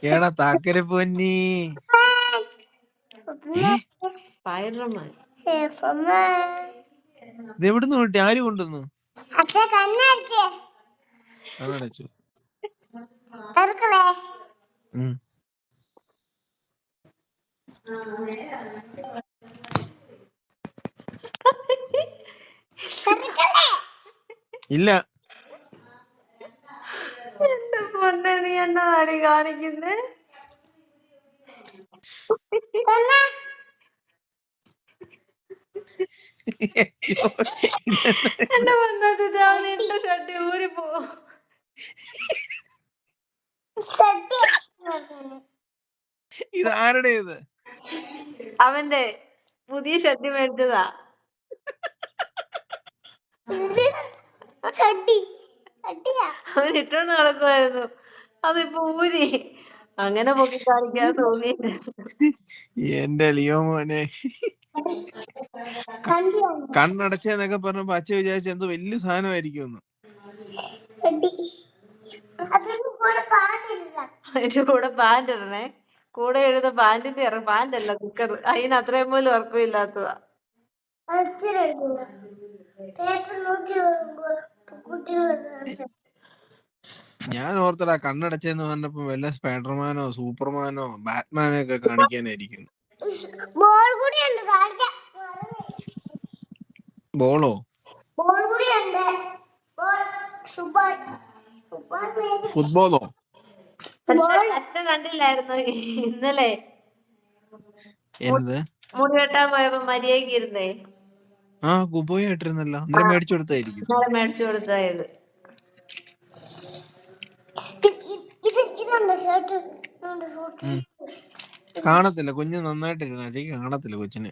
എടാ താക്കരെ പൊന്നി. ഏ സ്പൈഡർമാൻ. ഇത് എവിടുന്ന് കിട്ടി? ആര് കൊണ്ടുവന്നു? കണ്ണടച്ചു. ഇല്ല. എന്റെ പൊന്നെ, നീ എന്നതാടി കാണിക്കുന്നേ? എന്റെ പൊന്നത്തെ അവനിട്ട ഷർട്ട് ഊരിപ്പോ. ഇത് ആരുടെ ഇത്? അവന്റെ പുതിയ ഷർട്ട് മേടിച്ചതാ. അവൻ ഇട്ടോണ്ട് നടക്കുമായിരുന്നു, അതിപ്പോ ഊരി. അങ്ങനെ പൊക്കി കാണിക്കാൻ തോന്നിയില്ല. എന്റെ ലിയോ മോനെ. കണ്ണടച്ചെന്നൊക്കെ പറഞ്ഞപ്പോ അച്ഛൻ വിചാരിച്ച എന്തോ വലിയ സാധനമായിരിക്കും. അതിന്റെ കൂടെ പാന്റ് ഇടണേ. കൂടെ എഴുത പാന്റിന്റെ പാന്റല്ല കുക്കർ. അതിന് അത്രയും പോലും ഉറക്കമില്ലാത്തതാ. ഞാൻ ഓർത്തടാ കണ്ണടച്ചെന്ന് പറഞ്ഞപ്പോ വല്ല സ്പൈഡർമാനോ സൂപ്പർമാനോ ബാറ്റ്മാനോ ഒക്കെ കാണിക്കാനായിരിക്കും. ബോളോ? ഫുട്ബോളോ? അച്ഛൻ കണ്ടില്ലായിരുന്നു ഇന്നലെ എന്ത്? മുടി വെട്ടാൻ പോയപ്പോ മര്യാദക്ക് ഇരുന്നേ. ആ ഗുബോയ് ആയിട്ടിരുന്നല്ലോ. അന്നേരം മേടിച്ചു കൊടുത്തായിരിക്കും. മേടിച്ചു കൊടുത്തായത്. കാണത്തില്ല കുഞ്ഞ്, നന്നായിട്ടിരുന്ന അച്ഛക്ക് കാണത്തില്ല കൊച്ചിന്.